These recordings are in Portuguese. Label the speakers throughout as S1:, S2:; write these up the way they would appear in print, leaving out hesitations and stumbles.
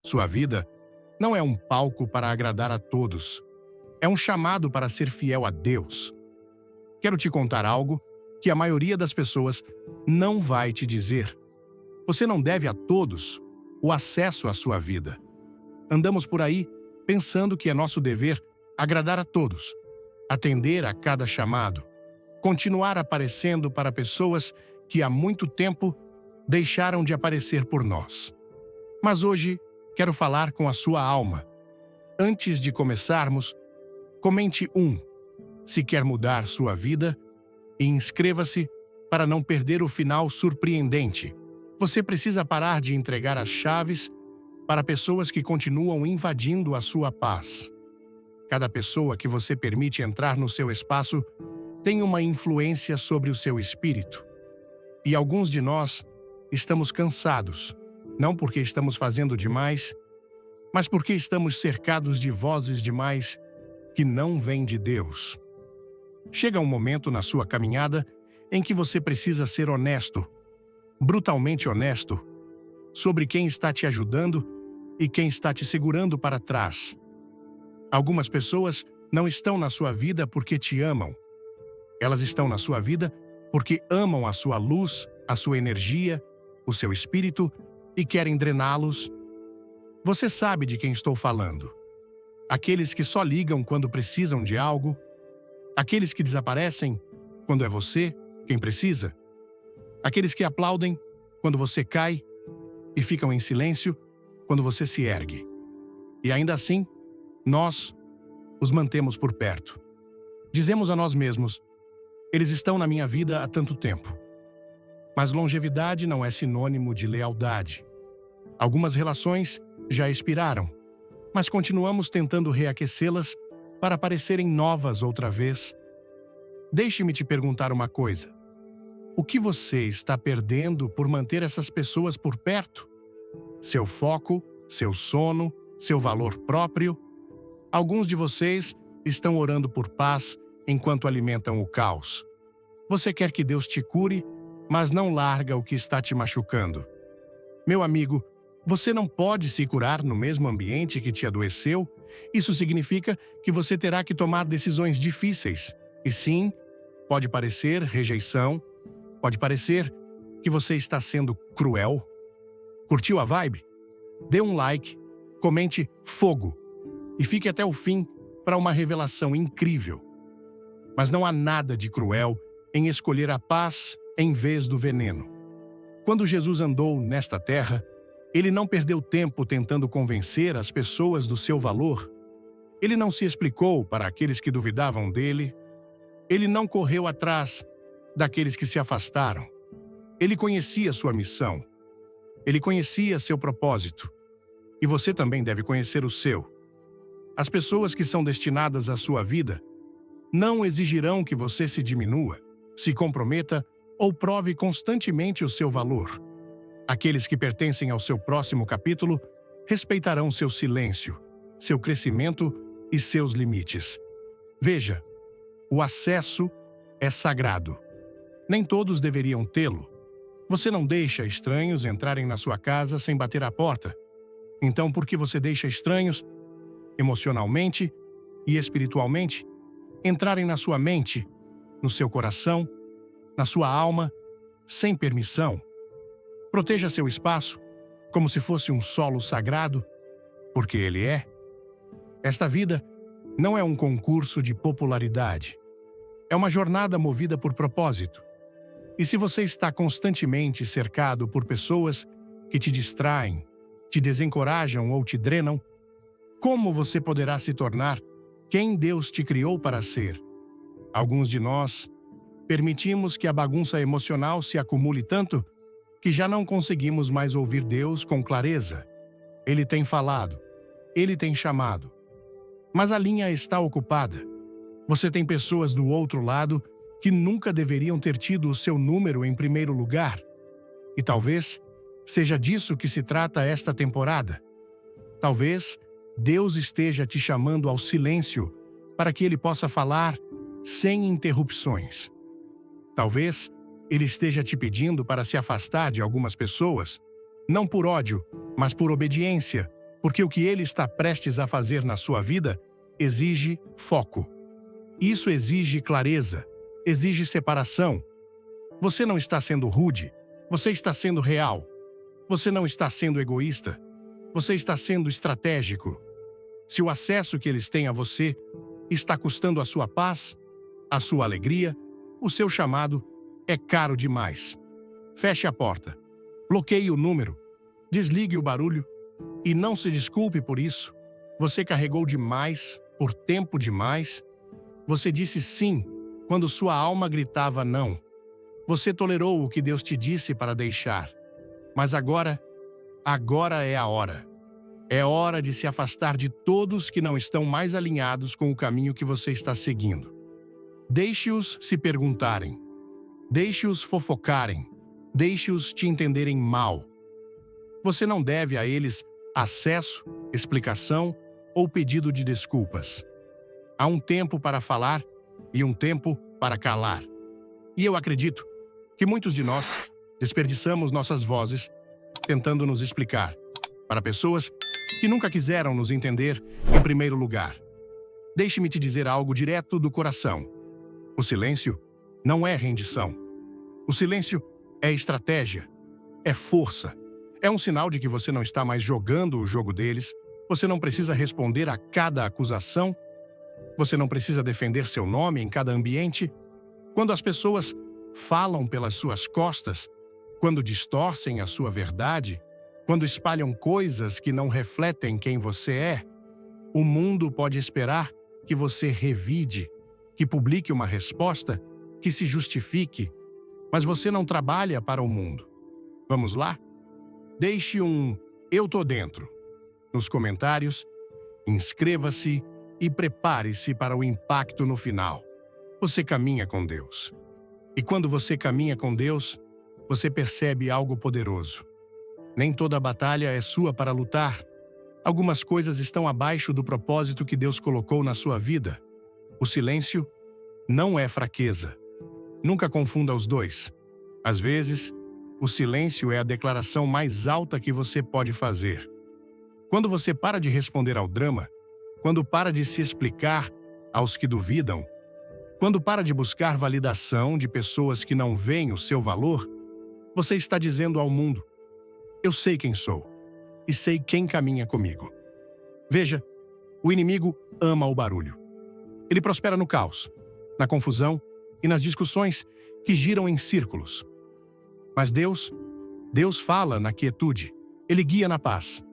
S1: Sua vida não é um palco para agradar a todos. É um chamado para ser fiel a Deus. Quero te contar algo que a maioria das pessoas não vai te dizer. Você não deve a todos o acesso à sua vida. Andamos por aí pensando que é nosso dever agradar a todos, atender a cada chamado, continuar aparecendo para pessoas que há muito tempo deixaram de aparecer por nós. Mas hoje quero falar com a sua alma. Antes de começarmos, comente se quer mudar sua vida, e inscreva-se para não perder o final surpreendente. Você precisa parar de entregar as chaves para pessoas que continuam invadindo a sua paz. Cada pessoa que você permite entrar no seu espaço tem uma influência sobre o seu espírito. E alguns de nós estamos cansados, não porque estamos fazendo demais, mas porque estamos cercados de vozes demais que não vêm de Deus. Chega um momento na sua caminhada em que você precisa ser honesto, brutalmente honesto, sobre quem está te ajudando e quem está te segurando para trás. Algumas pessoas não estão na sua vida porque te amam. Elas estão na sua vida porque amam a sua luz, a sua energia, o seu espírito e querem drená-los. Você sabe de quem estou falando. Aqueles que só ligam quando precisam de algo, aqueles que desaparecem quando é você quem precisa, aqueles que aplaudem quando você cai e ficam em silêncio quando você se ergue. E ainda assim, nós os mantemos por perto. Dizemos a nós mesmos: eles estão na minha vida há tanto tempo. Mas longevidade não é sinônimo de lealdade. Algumas relações já expiraram, mas continuamos tentando reaquecê-las para parecerem novas outra vez. Deixe-me te perguntar uma coisa. O que você está perdendo por manter essas pessoas por perto? Seu foco, seu sono, seu valor próprio? Alguns de vocês estão orando por paz enquanto alimentam o caos. Você quer que Deus te cure, mas não larga o que está te machucando. Meu amigo, você não pode se curar no mesmo ambiente que te adoeceu. Isso significa que você terá que tomar decisões difíceis. E sim, pode parecer rejeição, pode parecer que você está sendo cruel. Curtiu a vibe? Dê um like, comente fogo e fique até o fim para uma revelação incrível. Mas não há nada de cruel em escolher a paz em vez do veneno. Quando Jesus andou nesta terra, ele não perdeu tempo tentando convencer as pessoas do seu valor. Ele não se explicou para aqueles que duvidavam dele. Ele não correu atrás daqueles que se afastaram. Ele conhecia sua missão. Ele conhecia seu propósito. E você também deve conhecer o seu. As pessoas que são destinadas à sua vida não exigirão que você se diminua, se comprometa ou prove constantemente o seu valor. Aqueles que pertencem ao seu próximo capítulo respeitarão seu silêncio, seu crescimento e seus limites. Veja, o acesso é sagrado. Nem todos deveriam tê-lo. Você não deixa estranhos entrarem na sua casa sem bater à porta. Então, por que você deixa estranhos, emocionalmente e espiritualmente, entrarem na sua mente, no seu coração, na sua alma, sem permissão? Proteja seu espaço como se fosse um solo sagrado, porque ele é. Esta vida não é um concurso de popularidade. É uma jornada movida por propósito. E se você está constantemente cercado por pessoas que te distraem, te desencorajam ou te drenam, como você poderá se tornar quem Deus te criou para ser? Alguns de nós permitimos que a bagunça emocional se acumule tanto que já não conseguimos mais ouvir Deus com clareza. Ele tem falado, ele tem chamado, mas a linha está ocupada. Você tem pessoas do outro lado que nunca deveriam ter tido o seu número em primeiro lugar. E talvez seja disso que se trata esta temporada. Talvez Deus esteja te chamando ao silêncio para que Ele possa falar sem interrupções. Talvez Ele esteja te pedindo para se afastar de algumas pessoas, não por ódio, mas por obediência, Porque o que ele está prestes a fazer na sua vida exige foco. Isso exige clareza, exige separação. Você não está sendo rude, você está sendo real. Você não está sendo egoísta, você está sendo estratégico. Se o acesso que eles têm a você está custando a sua paz, a sua alegria, o seu chamado é caro demais. Feche a porta, bloqueie o número, desligue o barulho e não se desculpe por isso. Você carregou demais, por tempo demais. Você disse sim quando sua alma gritava não. Você tolerou o que Deus te disse para deixar. Mas agora é a hora. É hora de se afastar de todos que não estão mais alinhados com o caminho que você está seguindo. Deixe-os se perguntarem. Deixe-os fofocarem. Deixe-os te entenderem mal. Você não deve a eles acesso, explicação ou pedido de desculpas. Há um tempo para falar e um tempo para calar. E eu acredito que muitos de nós desperdiçamos nossas vozes tentando nos explicar para pessoas que nunca quiseram nos entender em primeiro lugar. Deixe-me te dizer algo direto do coração. O silêncio não é rendição. O silêncio é estratégia, é força. É um sinal de que você não está mais jogando o jogo deles, você não precisa responder a cada acusação, você não precisa defender seu nome em cada ambiente. Quando as pessoas falam pelas suas costas, quando distorcem a sua verdade, quando espalham coisas que não refletem quem você é, o mundo pode esperar que você revide, que publique uma resposta, que se justifique, mas você não trabalha para o mundo. Vamos lá? Deixe um "eu tô dentro" nos comentários, inscreva-se e prepare-se para o impacto no final. Você caminha com Deus. E quando você caminha com Deus, você percebe algo poderoso. Nem toda batalha é sua para lutar. Algumas coisas estão abaixo do propósito que Deus colocou na sua vida. O silêncio não é fraqueza. Nunca confunda os dois. Às vezes, o silêncio é a declaração mais alta que você pode fazer. Quando você para de responder ao drama, quando para de se explicar aos que duvidam, quando para de buscar validação de pessoas que não veem o seu valor, você está dizendo ao mundo: eu sei quem sou e sei quem caminha comigo. Veja, o inimigo ama o barulho. Ele prospera no caos, na confusão e nas discussões que giram em círculos. Mas Deus fala na quietude, Ele guia na paz.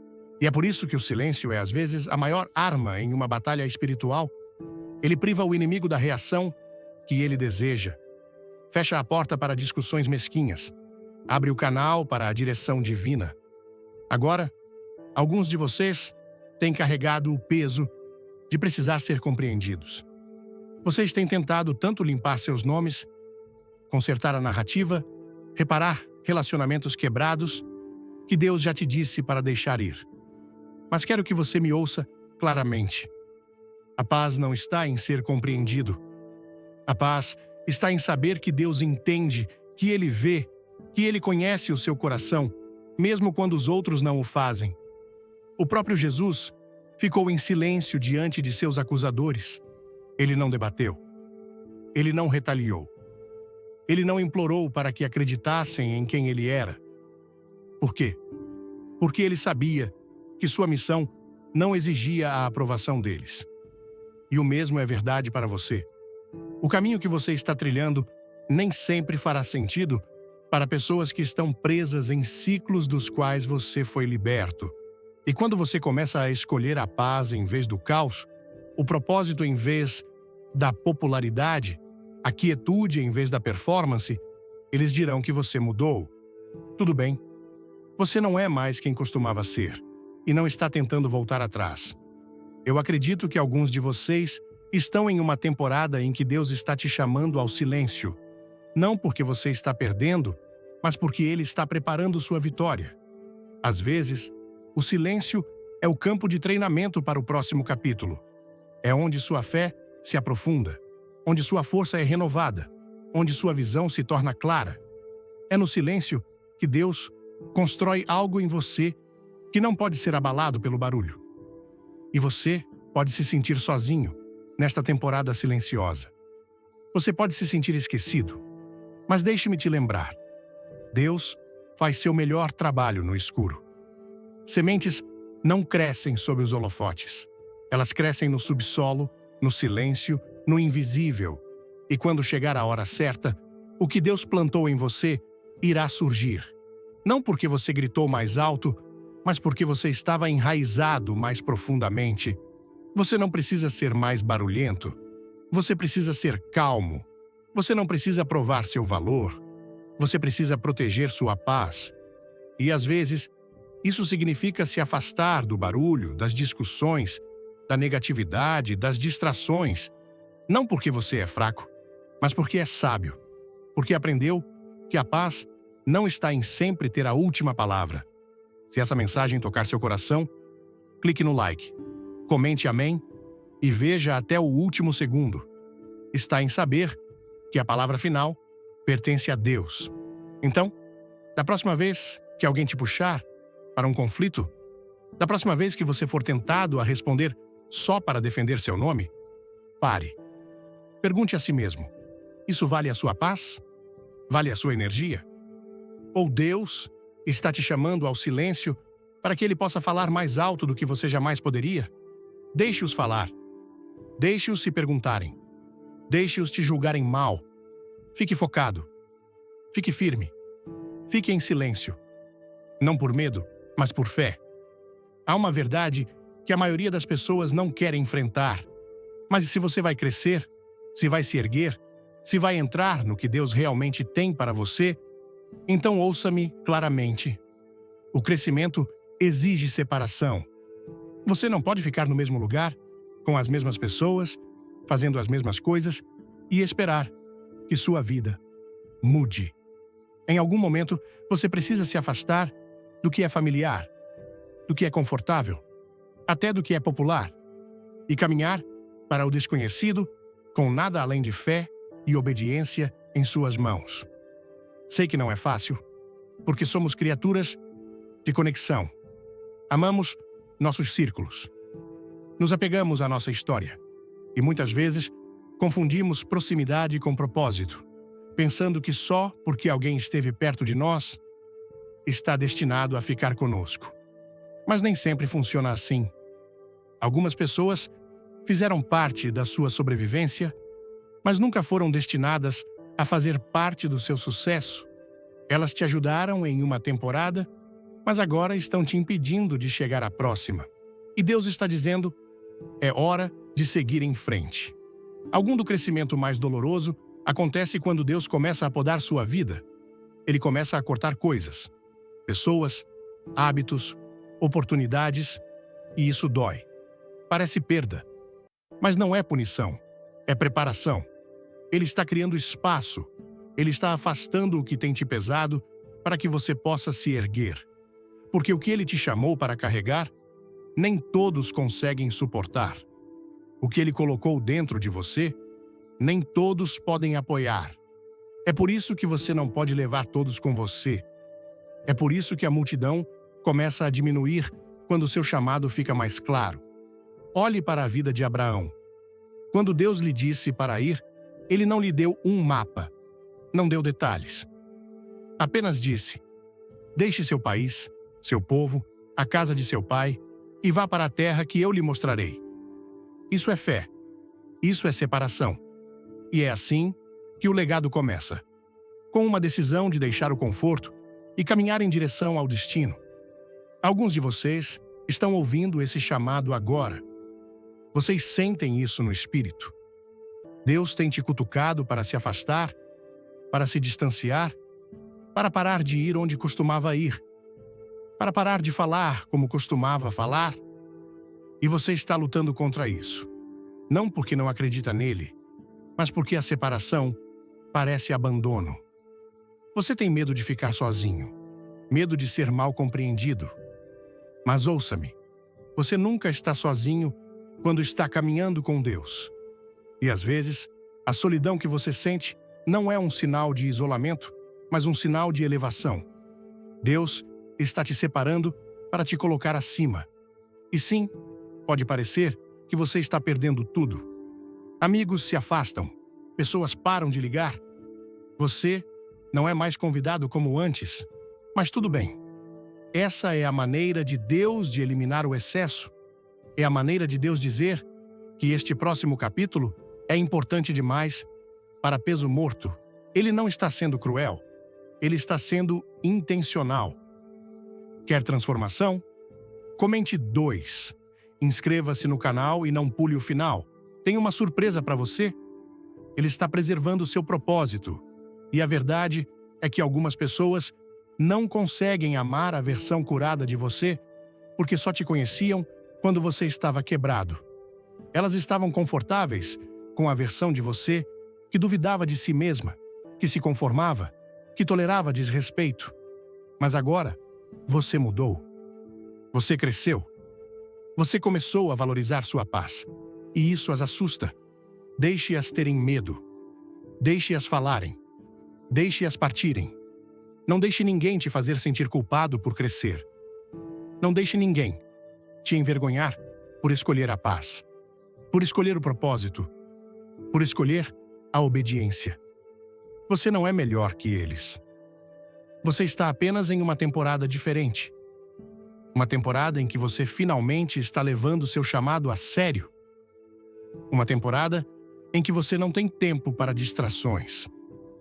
S1: E é por isso que o silêncio é às vezes a maior arma em uma batalha espiritual. Ele priva o inimigo da reação que ele deseja. Fecha a porta para discussões mesquinhas. Abre o canal para a direção divina. Agora, alguns de vocês têm carregado o peso de precisar ser compreendidos. Vocês têm tentado tanto limpar seus nomes, consertar a narrativa, reparar relacionamentos quebrados, que Deus já te disse para deixar ir. Mas quero que você me ouça claramente. A paz não está em ser compreendido. A paz está em saber que Deus entende, que Ele vê, que Ele conhece o seu coração, mesmo quando os outros não o fazem. O próprio Jesus ficou em silêncio diante de seus acusadores. Ele não debateu. Ele não retaliou. Ele não implorou para que acreditassem em quem ele era. Por quê? Porque ele sabia que sua missão não exigia a aprovação deles. E o mesmo é verdade para você. O caminho que você está trilhando nem sempre fará sentido para pessoas que estão presas em ciclos dos quais você foi liberto. E quando você começa a escolher a paz em vez do caos, o propósito em vez da popularidade, a quietude em vez da performance, eles dirão que você mudou. Tudo bem. Você não é mais quem costumava ser e não está tentando voltar atrás. Eu acredito que alguns de vocês estão em uma temporada em que Deus está te chamando ao silêncio. Não porque você está perdendo, mas porque Ele está preparando sua vitória. Às vezes, o silêncio é o campo de treinamento para o próximo capítulo. É onde sua fé se aprofunda, onde sua força é renovada, onde sua visão se torna clara. É no silêncio que Deus constrói algo em você que não pode ser abalado pelo barulho. E você pode se sentir sozinho nesta temporada silenciosa. Você pode se sentir esquecido, mas deixe-me te lembrar: Deus faz seu melhor trabalho no escuro. Sementes não crescem sob os holofotes. Elas crescem no subsolo, no silêncio, no invisível. E quando chegar a hora certa, o que Deus plantou em você irá surgir. Não porque você gritou mais alto, mas porque você estava enraizado mais profundamente. Você não precisa ser mais barulhento. Você precisa ser calmo. Você não precisa provar seu valor. Você precisa proteger sua paz. E às vezes, isso significa se afastar do barulho, das discussões, da negatividade, das distrações. Não porque você é fraco, mas porque é sábio. Porque aprendeu que a paz não está em sempre ter a última palavra. Se essa mensagem tocar seu coração, clique no like, comente amém e veja até o último segundo. Está em saber que a palavra final pertence a Deus. Então, da próxima vez que alguém te puxar para um conflito, da próxima vez que você for tentado a responder só para defender seu nome, pare. Pergunte a si mesmo: isso vale a sua paz? Vale a sua energia? Ou Deus está te chamando ao silêncio para que Ele possa falar mais alto do que você jamais poderia? Deixe-os falar. Deixe-os se perguntarem. Deixe-os te julgarem mal. Fique focado. Fique firme. Fique em silêncio. Não por medo, mas por fé. Há uma verdade que a maioria das pessoas não quer enfrentar. Mas se você vai crescer, se vai se erguer, se vai entrar no que Deus realmente tem para você, então ouça-me claramente. O crescimento exige separação. Você não pode ficar no mesmo lugar, com as mesmas pessoas, fazendo as mesmas coisas e esperar que sua vida mude. Em algum momento, você precisa se afastar do que é familiar, do que é confortável, até do que é popular, e caminhar para o desconhecido com nada além de fé e obediência em suas mãos. Sei que não é fácil, porque somos criaturas de conexão. Amamos nossos círculos. Nos apegamos à nossa história. E muitas vezes confundimos proximidade com propósito, pensando que só porque alguém esteve perto de nós, está destinado a ficar conosco. Mas nem sempre funciona assim. Algumas pessoas fizeram parte da sua sobrevivência, mas nunca foram destinadas a fazer parte do seu sucesso. Elas te ajudaram em uma temporada, mas agora estão te impedindo de chegar à próxima. E Deus está dizendo: é hora de seguir em frente. Algum do crescimento mais doloroso acontece quando Deus começa a podar sua vida. Ele começa a cortar coisas, pessoas, hábitos, oportunidades, e isso dói. Parece perda. Mas não é punição, é preparação. Ele está criando espaço. Ele está afastando o que tem te pesado para que você possa se erguer. Porque o que Ele te chamou para carregar, nem todos conseguem suportar. O que Ele colocou dentro de você, nem todos podem apoiar. É por isso que você não pode levar todos com você. É por isso que a multidão começa a diminuir quando seu chamado fica mais claro. Olhe para a vida de Abraão. Quando Deus lhe disse para ir, Ele não lhe deu um mapa. Não deu detalhes. Apenas disse: deixe seu país, seu povo, a casa de seu pai, e vá para a terra que eu lhe mostrarei. Isso é fé. Isso é separação. E é assim que o legado começa. Com uma decisão de deixar o conforto e caminhar em direção ao destino. Alguns de vocês estão ouvindo esse chamado agora. Vocês sentem isso no espírito. Deus tem te cutucado para se afastar, para se distanciar, para parar de ir onde costumava ir, para parar de falar como costumava falar. E você está lutando contra isso. Não porque não acredita nele, mas porque a separação parece abandono. Você tem medo de ficar sozinho, medo de ser mal compreendido. Mas ouça-me, você nunca está sozinho quando está caminhando com Deus. E às vezes, a solidão que você sente não é um sinal de isolamento, mas um sinal de elevação. Deus está te separando para te colocar acima. E sim, pode parecer que você está perdendo tudo. Amigos se afastam, pessoas param de ligar. Você não é mais convidado como antes, mas tudo bem. Essa é a maneira de Deus de eliminar o excesso. É a maneira de Deus dizer que este próximo capítulo é importante demais para peso morto. Ele não está sendo cruel, ele está sendo intencional. Quer transformação? Comente 2. Inscreva-se no canal e não pule o final. Tem uma surpresa para você. Ele está preservando o seu propósito. E a verdade é que algumas pessoas não conseguem amar a versão curada de você porque só te conheciam quando você estava quebrado. Elas estavam confortáveis com a versão de você que duvidava de si mesma, que se conformava, que tolerava desrespeito. Mas agora, você mudou. Você cresceu. Você começou a valorizar sua paz. E isso as assusta. Deixe-as terem medo. Deixe-as falarem. Deixe-as partirem. Não deixe ninguém te fazer sentir culpado por crescer. Não deixe ninguém te envergonhar por escolher a paz, por escolher o propósito, por escolher a obediência. Você não é melhor que eles. Você está apenas em uma temporada diferente. Uma temporada em que você finalmente está levando seu chamado a sério. Uma temporada em que você não tem tempo para distrações.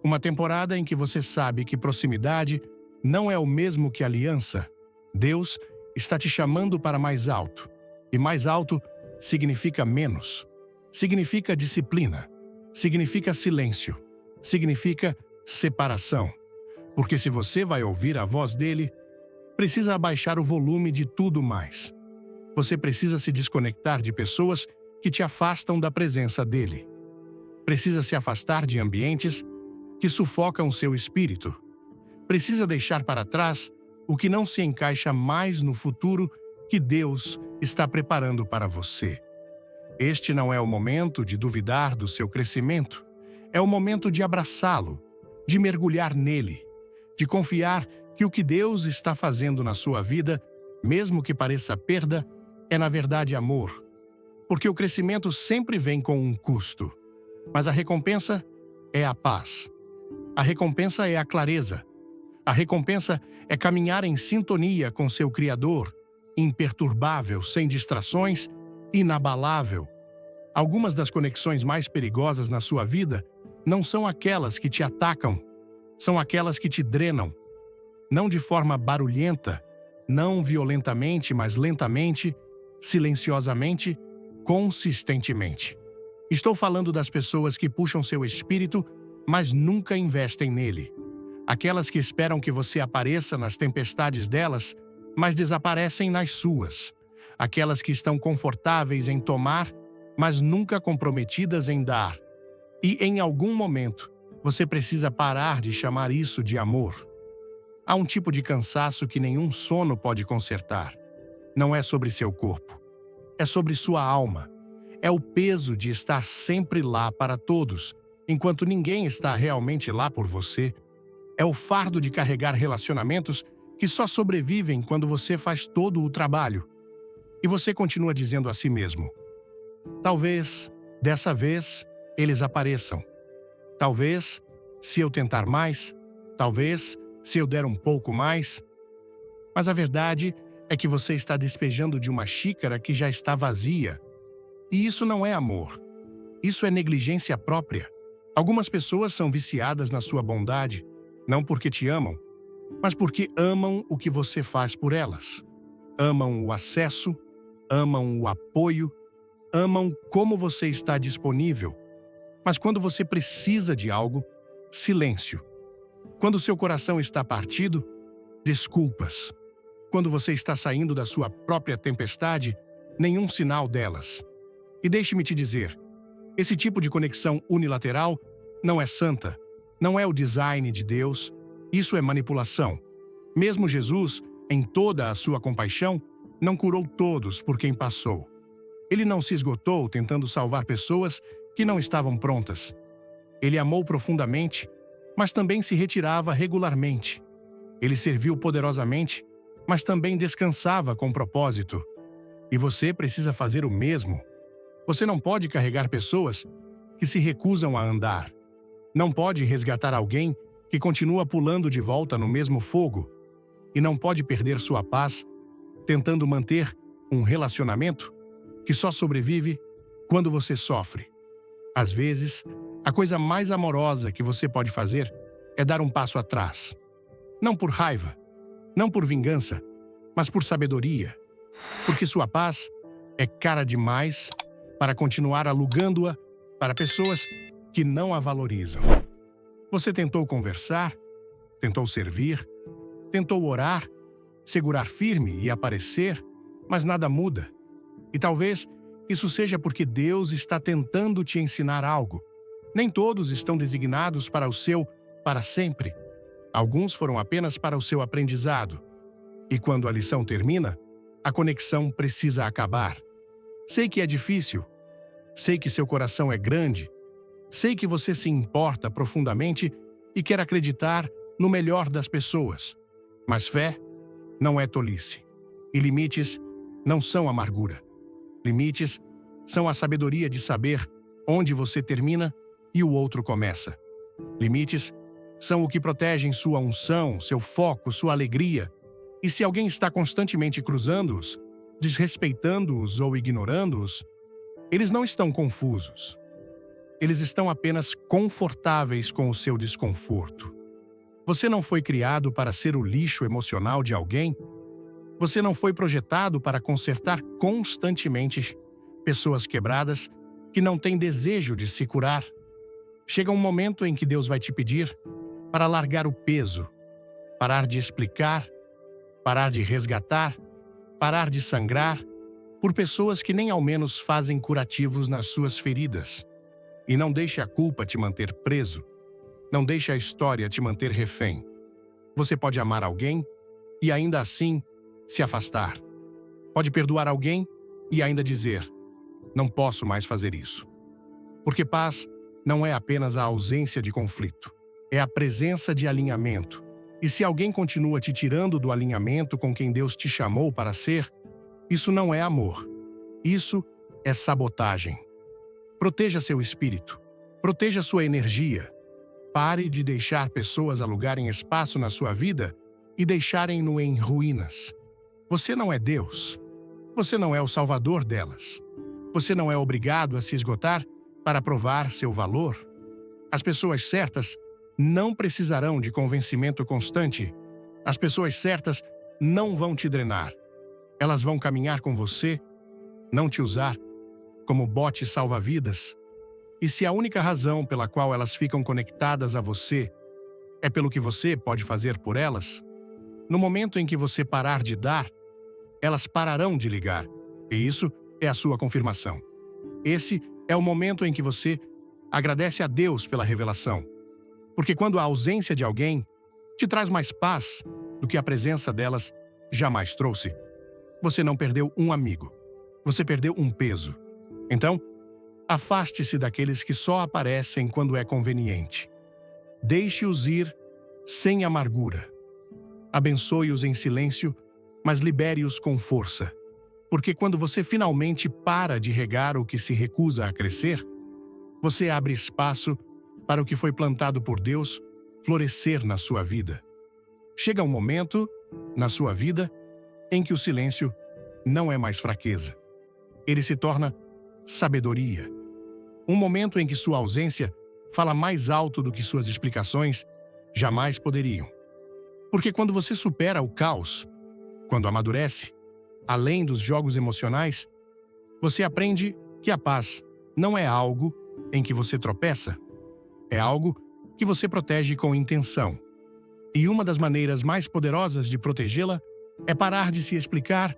S1: Uma temporada em que você sabe que proximidade não é o mesmo que aliança. Deus está te chamando para mais alto. E mais alto significa menos. Significa disciplina. Significa silêncio. Significa separação. Porque se você vai ouvir a voz dele, precisa abaixar o volume de tudo mais. Você precisa se desconectar de pessoas que te afastam da presença dele. Precisa se afastar de ambientes que sufocam seu espírito. Precisa deixar para trás o que não se encaixa mais no futuro que Deus está preparando para você. Este não é o momento de duvidar do seu crescimento. É o momento de abraçá-lo, de mergulhar nele, de confiar que o que Deus está fazendo na sua vida, mesmo que pareça perda, é na verdade amor. Porque o crescimento sempre vem com um custo. Mas a recompensa é a paz. A recompensa é a clareza. A recompensa é caminhar em sintonia com seu Criador, imperturbável, sem distrações, inabalável. Algumas das conexões mais perigosas na sua vida não são aquelas que te atacam, são aquelas que te drenam. Não de forma barulhenta, não violentamente, mas lentamente, silenciosamente, consistentemente. Estou falando das pessoas que puxam seu espírito, mas nunca investem nele. Aquelas que esperam que você apareça nas tempestades delas, mas desaparecem nas suas. Aquelas que estão confortáveis em tomar, mas nunca comprometidas em dar. E em algum momento, você precisa parar de chamar isso de amor. Há um tipo de cansaço que nenhum sono pode consertar. Não é sobre seu corpo. É sobre sua alma. É o peso de estar sempre lá para todos, enquanto ninguém está realmente lá por você. É o fardo de carregar relacionamentos que só sobrevivem quando você faz todo o trabalho. E você continua dizendo a si mesmo: talvez, dessa vez, eles apareçam. Talvez, se eu tentar mais. Talvez, se eu der um pouco mais. Mas a verdade é que você está despejando de uma xícara que já está vazia. E isso não é amor. Isso é negligência própria. Algumas pessoas são viciadas na sua bondade, não porque te amam, mas porque amam o que você faz por elas. Amam o acesso, amam o apoio, amam como você está disponível. Mas quando você precisa de algo, silêncio. Quando seu coração está partido, desculpas. Quando você está saindo da sua própria tempestade, nenhum sinal delas. E deixe-me te dizer, esse tipo de conexão unilateral não é santa, não é o design de Deus, isso é manipulação. Mesmo Jesus, em toda a sua compaixão, não curou todos por quem passou. Ele não se esgotou tentando salvar pessoas que não estavam prontas. Ele amou profundamente, mas também se retirava regularmente. Ele serviu poderosamente, mas também descansava com propósito. E você precisa fazer o mesmo. Você não pode carregar pessoas que se recusam a andar. Não pode resgatar alguém que continua pulando de volta no mesmo fogo. E não pode perder sua paz tentando manter um relacionamento que só sobrevive quando você sofre. Às vezes, a coisa mais amorosa que você pode fazer é dar um passo atrás. Não por raiva, não por vingança, mas por sabedoria. Porque sua paz é cara demais para continuar alugando-a para pessoas que não a valorizam. Você tentou conversar, tentou servir, tentou orar, segurar firme e aparecer, mas nada muda. E talvez isso seja porque Deus está tentando te ensinar algo. Nem todos estão designados para o seu para sempre. Alguns foram apenas para o seu aprendizado. E quando a lição termina, a conexão precisa acabar. Sei que é difícil. Sei que seu coração é grande. Sei que você se importa profundamente e quer acreditar no melhor das pessoas. Mas fé não é tolice. E limites não são amargura. Limites são a sabedoria de saber onde você termina e o outro começa. Limites são o que protegem sua unção, seu foco, sua alegria. E se alguém está constantemente cruzando-os, desrespeitando-os ou ignorando-os, eles não estão confusos. Eles estão apenas confortáveis com o seu desconforto. Você não foi criado para ser o lixo emocional de alguém. Você não foi projetado para consertar constantemente pessoas quebradas que não têm desejo de se curar. Chega um momento em que Deus vai te pedir para largar o peso, parar de explicar, parar de resgatar, parar de sangrar por pessoas que nem ao menos fazem curativos nas suas feridas. E não deixe a culpa te manter preso. Não deixe a história te manter refém. Você pode amar alguém e ainda assim se afastar. Pode perdoar alguém e ainda dizer: não posso mais fazer isso. Porque paz não é apenas a ausência de conflito, é a presença de alinhamento. E se alguém continua te tirando do alinhamento com quem Deus te chamou para ser, isso não é amor. Isso é sabotagem. Proteja seu espírito. Proteja sua energia. Pare de deixar pessoas alugarem espaço na sua vida e deixarem-no em ruínas. Você não é Deus. Você não é o salvador delas. Você não é obrigado a se esgotar para provar seu valor. As pessoas certas não precisarão de convencimento constante. As pessoas certas não vão te drenar. Elas vão caminhar com você, não te usar como bote salva-vidas. E se a única razão pela qual elas ficam conectadas a você é pelo que você pode fazer por elas, no momento em que você parar de dar, elas pararão de ligar. E isso é a sua confirmação. Esse é o momento em que você agradece a Deus pela revelação. Porque quando a ausência de alguém te traz mais paz do que a presença delas jamais trouxe, você não perdeu um amigo. Você perdeu um peso. Então, afaste-se daqueles que só aparecem quando é conveniente. Deixe-os ir sem amargura. Abençoe-os em silêncio, mas libere-os com força. Porque quando você finalmente para de regar o que se recusa a crescer, você abre espaço para o que foi plantado por Deus florescer na sua vida. Chega um momento, na sua vida, em que o silêncio não é mais fraqueza. Ele se torna sabedoria. Um momento em que sua ausência fala mais alto do que suas explicações jamais poderiam. Porque quando você supera o caos, quando amadurece, além dos jogos emocionais, você aprende que a paz não é algo em que você tropeça, é algo que você protege com intenção. E uma das maneiras mais poderosas de protegê-la é parar de se explicar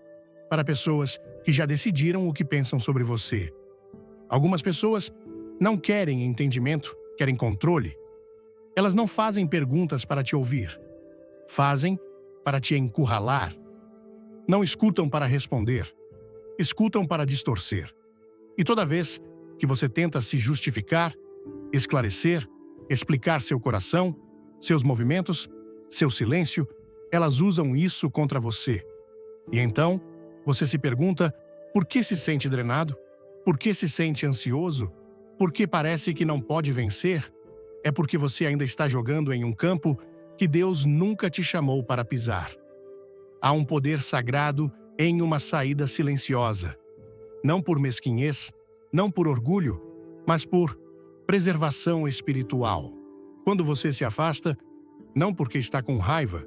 S1: para pessoas que já decidiram o que pensam sobre você. Algumas pessoas não querem entendimento, querem controle. Elas não fazem perguntas para te ouvir. Fazem para te encurralar. Não escutam para responder. Escutam para distorcer. E toda vez que você tenta se justificar, esclarecer, explicar seu coração, seus movimentos, seu silêncio, Elas usam isso contra você. E então, você se pergunta por que se sente drenado? Por que se sente ansioso? Por que parece que não pode vencer? É porque você ainda está jogando em um campo que Deus nunca te chamou para pisar. Há um poder sagrado em uma saída silenciosa. Não por mesquinhez, não por orgulho, mas por preservação espiritual. Quando você se afasta, não porque está com raiva,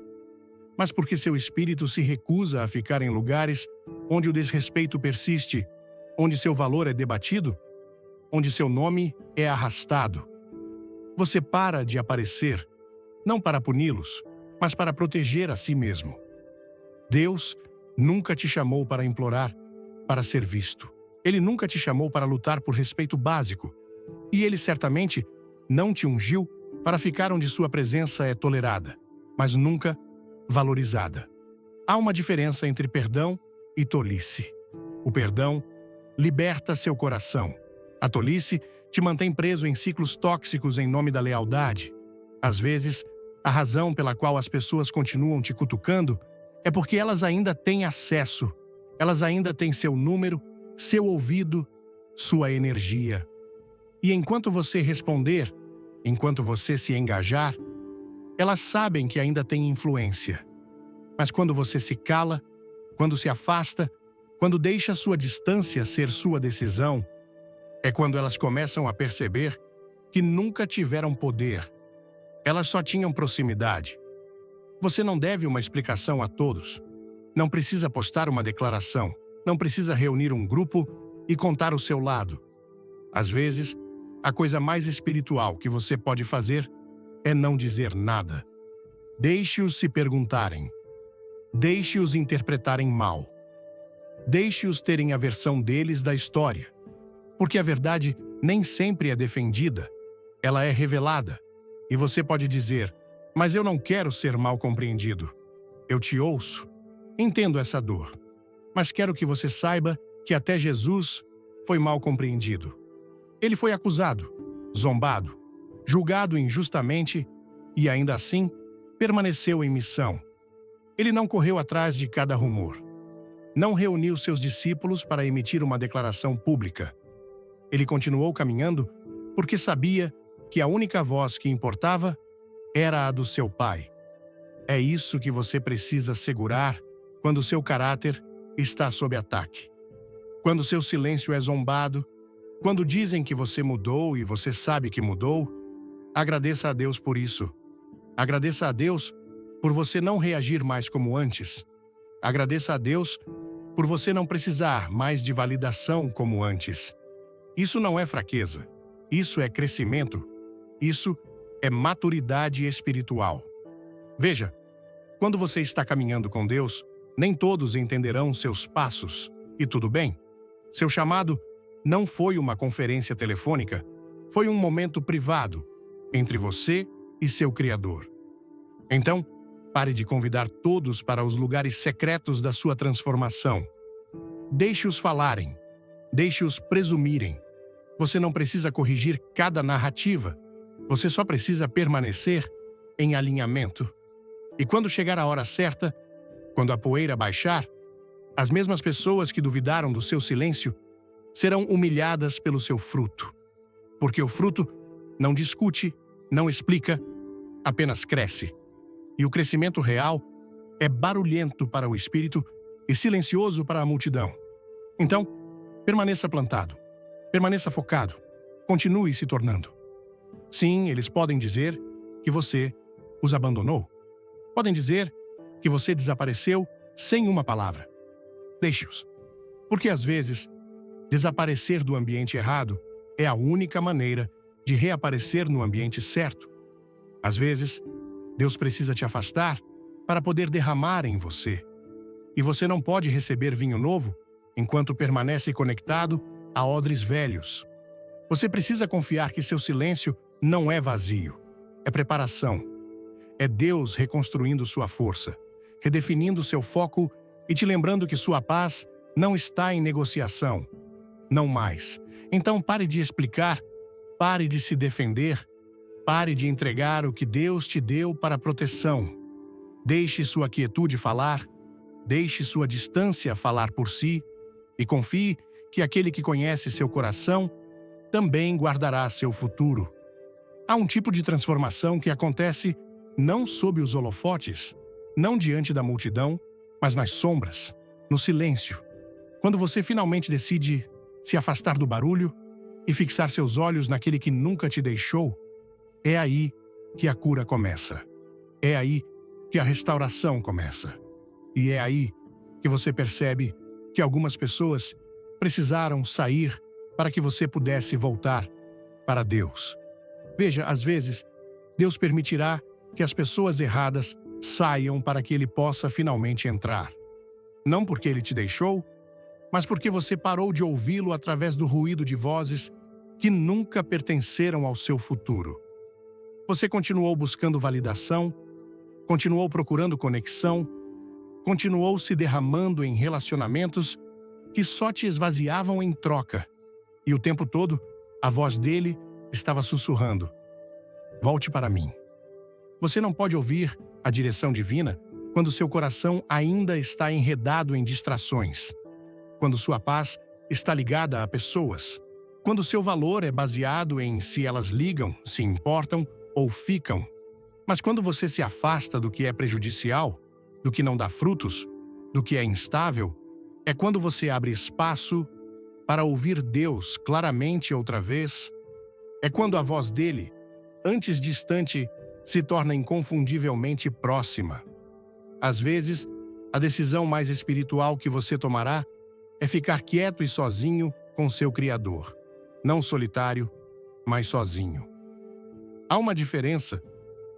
S1: mas porque seu espírito se recusa a ficar em lugares onde o desrespeito persiste, onde seu valor é debatido, onde seu nome é arrastado. Você para de aparecer, não para puni-los, mas para proteger a si mesmo. Deus nunca te chamou para implorar, para ser visto. Ele nunca te chamou para lutar por respeito básico. E Ele certamente não te ungiu para ficar onde sua presença é tolerada, mas nunca valorizada. Há uma diferença entre perdão e tolice. O perdão liberta seu coração. A tolice te mantém preso em ciclos tóxicos em nome da lealdade. Às vezes, a razão pela qual as pessoas continuam te cutucando é porque elas ainda têm acesso, elas ainda têm seu número, seu ouvido, sua energia. E enquanto você responder, enquanto você se engajar, elas sabem que ainda têm influência. Mas quando você se cala, quando se afasta, quando deixa sua distância ser sua decisão, é quando elas começam a perceber que nunca tiveram poder. Elas só tinham proximidade. Você não deve uma explicação a todos. Não precisa postar uma declaração. Não precisa reunir um grupo e contar o seu lado. Às vezes, a coisa mais espiritual que você pode fazer é não dizer nada. Deixe-os se perguntarem. Deixe-os interpretarem mal. Deixe-os terem a versão deles da história. Porque a verdade nem sempre é defendida. Ela é revelada. E você pode dizer, mas eu não quero ser mal compreendido. Eu te ouço. Entendo essa dor. Mas quero que você saiba que até Jesus foi mal compreendido. Ele foi acusado, zombado, julgado injustamente e, ainda assim, permaneceu em missão. Ele não correu atrás de cada rumor. Não reuniu seus discípulos para emitir uma declaração pública. Ele continuou caminhando porque sabia que a única voz que importava era a do seu Pai. É isso que você precisa segurar quando seu caráter está sob ataque. Quando seu silêncio é zombado, quando dizem que você mudou e você sabe que mudou, agradeça a Deus por isso. Agradeça a Deus por você não reagir mais como antes. Agradeça a Deus por você não precisar mais de validação como antes. Isso não é fraqueza. Isso é crescimento. Isso é maturidade espiritual. Veja, quando você está caminhando com Deus, nem todos entenderão seus passos. E tudo bem. Seu chamado não foi uma conferência telefônica, foi um momento privado entre você e seu Criador. Então, pare de convidar todos para os lugares secretos da sua transformação. Deixe-os falarem. Deixe-os presumirem. Você não precisa corrigir cada narrativa. Você só precisa permanecer em alinhamento. E quando chegar a hora certa, quando a poeira baixar, as mesmas pessoas que duvidaram do seu silêncio serão humilhadas pelo seu fruto. Porque o fruto não discute, não explica, apenas cresce. E o crescimento real é barulhento para o espírito e silencioso para a multidão. Então, permaneça plantado, permaneça focado, continue se tornando. Sim, eles podem dizer que você os abandonou. Podem dizer que você desapareceu sem uma palavra. Deixe-os. Porque às vezes, desaparecer do ambiente errado é a única maneira de reaparecer no ambiente certo. Às vezes, Deus precisa te afastar para poder derramar em você. E você não pode receber vinho novo enquanto permanece conectado a odres velhos. Você precisa confiar que seu silêncio não é vazio, é preparação. É Deus reconstruindo sua força, redefinindo seu foco e te lembrando que sua paz não está em negociação. Não mais. Então pare de explicar, pare de se defender, pare de entregar o que Deus te deu para proteção. Deixe sua quietude falar, deixe sua distância falar por si e confie que aquele que conhece seu coração também guardará seu futuro. Há um tipo de transformação que acontece não sob os holofotes, não diante da multidão, mas nas sombras, no silêncio. Quando você finalmente decide se afastar do barulho e fixar seus olhos naquele que nunca te deixou, é aí que a cura começa. É aí que a restauração começa. E é aí que você percebe que algumas pessoas precisaram sair para que você pudesse voltar para Deus. Veja, às vezes, Deus permitirá que as pessoas erradas saiam para que Ele possa finalmente entrar. Não porque Ele te deixou, mas porque você parou de ouvi-lo através do ruído de vozes que nunca pertenceram ao seu futuro. Você continuou buscando validação, continuou procurando conexão, continuou se derramando em relacionamentos que só te esvaziavam em troca. E o tempo todo, a voz dele estava sussurrando: volte para mim. Você não pode ouvir a direção divina quando seu coração ainda está enredado em distrações, quando sua paz está ligada a pessoas, quando seu valor é baseado em se elas ligam, se importam ou ficam. Mas quando você se afasta do que é prejudicial, do que não dá frutos, do que é instável, é quando você abre espaço para ouvir Deus claramente outra vez. É quando a voz dele, antes distante, se torna inconfundivelmente próxima. Às vezes, a decisão mais espiritual que você tomará é ficar quieto e sozinho com seu Criador. Não solitário, mas sozinho. Há uma diferença,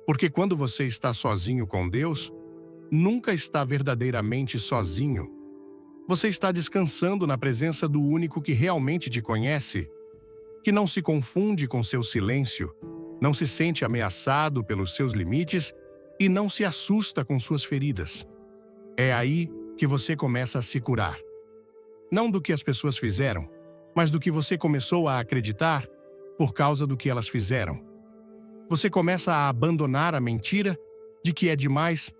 S1: porque quando você está sozinho com Deus, nunca está verdadeiramente sozinho. Você está descansando na presença do único que realmente te conhece, que não se confunde com seu silêncio, não se sente ameaçado pelos seus limites e não se assusta com suas feridas. É aí que você começa a se curar. Não do que as pessoas fizeram, mas do que você começou a acreditar por causa do que elas fizeram. Você começa a abandonar a mentira de que é demais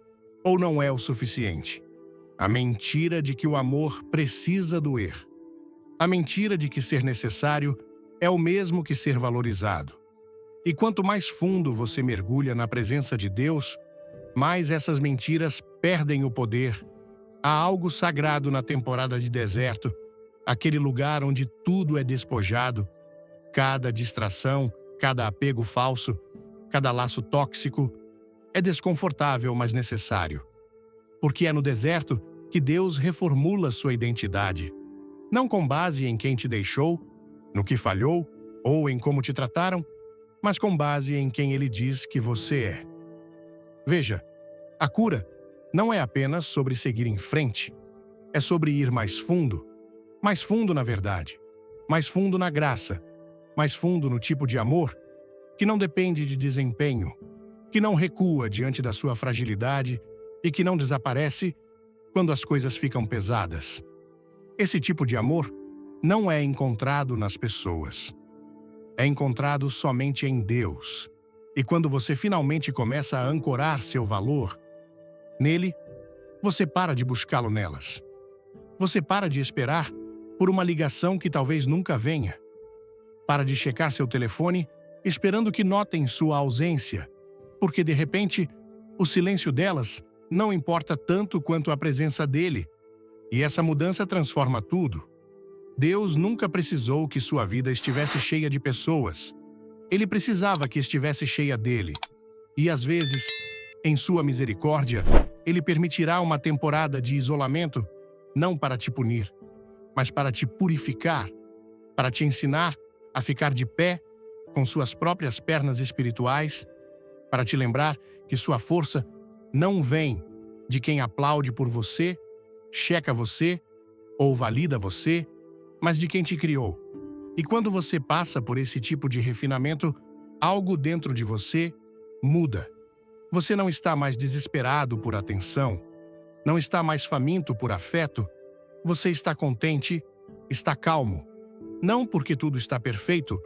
S1: ou não é o suficiente. A mentira de que o amor precisa doer. A mentira de que ser necessário é o mesmo que ser valorizado. E quanto mais fundo você mergulha na presença de Deus, mais essas mentiras perdem o poder. Há algo sagrado na temporada de deserto, aquele lugar onde tudo é despojado. Cada distração, cada apego falso, cada laço tóxico é desconfortável, mas necessário. Porque é no deserto que Deus reformula sua identidade. Não com base em quem te deixou, no que falhou ou em como te trataram, mas com base em quem Ele diz que você é. Veja, a cura não é apenas sobre seguir em frente, é sobre ir mais fundo na verdade, mais fundo na graça, mais fundo no tipo de amor que não depende de desempenho, que não recua diante da sua fragilidade e que não desaparece quando as coisas ficam pesadas. Esse tipo de amor não é encontrado nas pessoas. É encontrado somente em Deus. E quando você finalmente começa a ancorar seu valor nele, você para de buscá-lo nelas. Você para de esperar por uma ligação que talvez nunca venha. Para de checar seu telefone esperando que notem sua ausência, porque de repente o silêncio delas não importa tanto quanto a presença dele. E essa mudança transforma tudo. Deus nunca precisou que sua vida estivesse cheia de pessoas. Ele precisava que estivesse cheia dele. E às vezes, em sua misericórdia, Ele permitirá uma temporada de isolamento, não para te punir, mas para te purificar, para te ensinar a ficar de pé com suas próprias pernas espirituais, para te lembrar que sua força não vem de quem aplaude por você, checa você ou valida você, mas de quem te criou. E quando você passa por esse tipo de refinamento, algo dentro de você muda. Você não está mais desesperado por atenção, não está mais faminto por afeto, você está contente, está calmo. Não porque tudo está perfeito,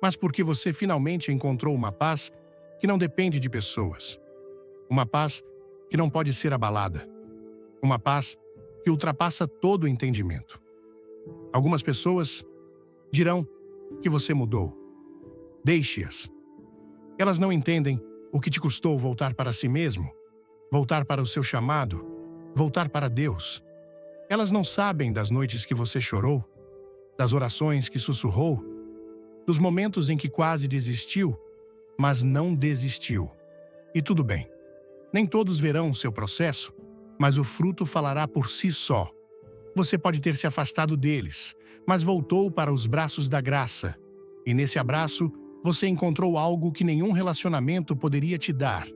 S1: mas porque você finalmente encontrou uma paz que não depende de pessoas. Uma paz que não pode ser abalada. Uma paz que ultrapassa todo o entendimento. Algumas pessoas dirão que você mudou. Deixe-as. Elas não entendem o que te custou voltar para si mesmo, voltar para o seu chamado, voltar para Deus. Elas não sabem das noites que você chorou, das orações que sussurrou, dos momentos em que quase desistiu, mas não desistiu. E tudo bem. Nem todos verão o seu processo, mas o fruto falará por si só. Você pode ter se afastado deles, mas voltou para os braços da graça. E nesse abraço, você encontrou algo que nenhum relacionamento poderia te dar: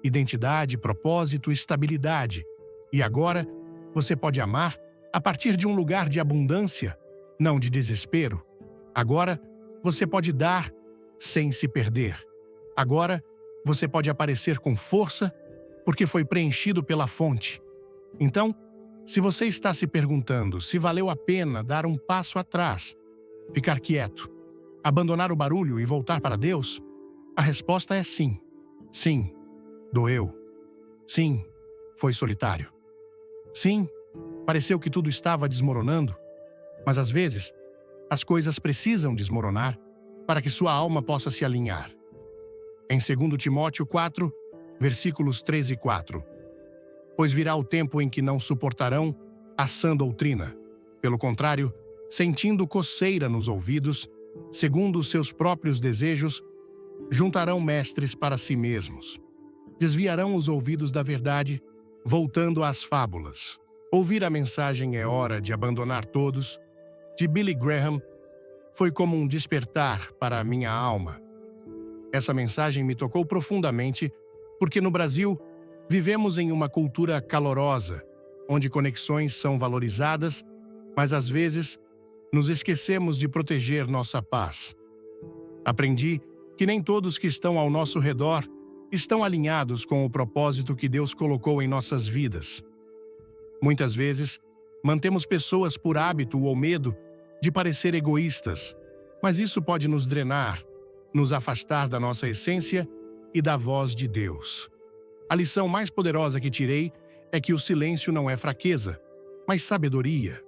S1: identidade, propósito, estabilidade. E agora, você pode amar a partir de um lugar de abundância, não de desespero. Agora, você pode dar sem se perder. Agora, você pode aparecer com força, porque foi preenchido pela fonte. Então, se você está se perguntando se valeu a pena dar um passo atrás, ficar quieto, abandonar o barulho e voltar para Deus, a resposta é sim. Sim, doeu. Sim, foi solitário. Sim, pareceu que tudo estava desmoronando, mas às vezes, as coisas precisam desmoronar para que sua alma possa se alinhar. Em 2 Timóteo 4, versículos 3 e 4. Pois virá o tempo em que não suportarão a sã doutrina. Pelo contrário, sentindo coceira nos ouvidos, segundo os seus próprios desejos, juntarão mestres para si mesmos. Desviarão os ouvidos da verdade, voltando às fábulas. Ouvir a mensagem é hora de abandonar todos, de Billy Graham, foi como um despertar para a minha alma. Essa mensagem me tocou profundamente, porque no Brasil, vivemos em uma cultura calorosa, onde conexões são valorizadas, mas às vezes nos esquecemos de proteger nossa paz. Aprendi que nem todos que estão ao nosso redor estão alinhados com o propósito que Deus colocou em nossas vidas. Muitas vezes, mantemos pessoas por hábito ou medo de parecer egoístas, mas isso pode nos drenar, nos afastar da nossa essência e da voz de Deus. A lição mais poderosa que tirei é que o silêncio não é fraqueza, mas sabedoria.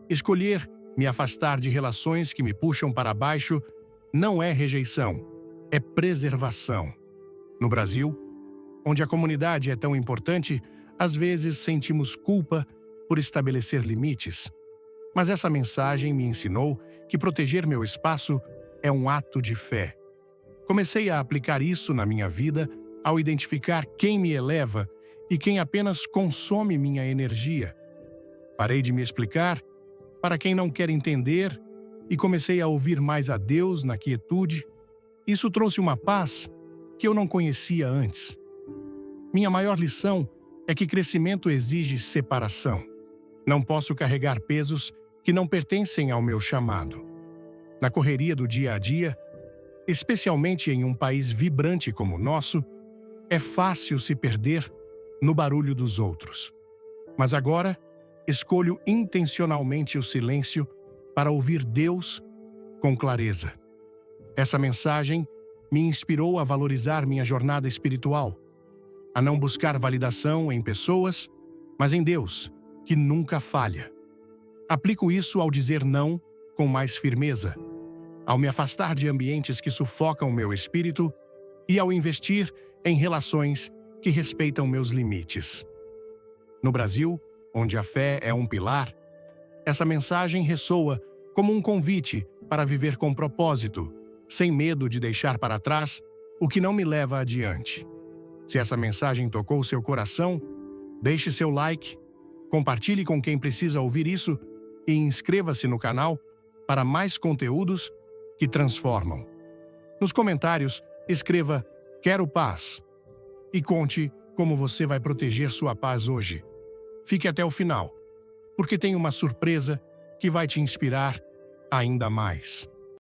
S1: Escolher me afastar de relações que me puxam para baixo não é rejeição, é preservação. No Brasil, onde a comunidade é tão importante, às vezes sentimos culpa por estabelecer limites. Mas essa mensagem me ensinou que proteger meu espaço é um ato de fé. Comecei a aplicar isso na minha vida ao identificar quem me eleva e quem apenas consome minha energia. Parei de me explicar para quem não quer entender e comecei a ouvir mais a Deus na quietude. Isso trouxe uma paz que eu não conhecia antes. Minha maior lição é que crescimento exige separação. Não posso carregar pesos que não pertencem ao meu chamado. Na correria do dia a dia, especialmente em um país vibrante como o nosso, é fácil se perder no barulho dos outros. Mas agora, escolho intencionalmente o silêncio para ouvir Deus com clareza. Essa mensagem me inspirou a valorizar minha jornada espiritual, a não buscar validação em pessoas, mas em Deus, que nunca falha. Aplico isso ao dizer não com mais firmeza, ao me afastar de ambientes que sufocam meu espírito e ao investir em relações que respeitam meus limites. No Brasil, onde a fé é um pilar, essa mensagem ressoa como um convite para viver com propósito, sem medo de deixar para trás o que não me leva adiante. Se essa mensagem tocou seu coração, deixe seu like, compartilhe com quem precisa ouvir isso e inscreva-se no canal para mais conteúdos que transformam. Nos comentários, escreva "Quero paz" e conte como você vai proteger sua paz hoje. Fique até o final, porque tem uma surpresa que vai te inspirar ainda mais.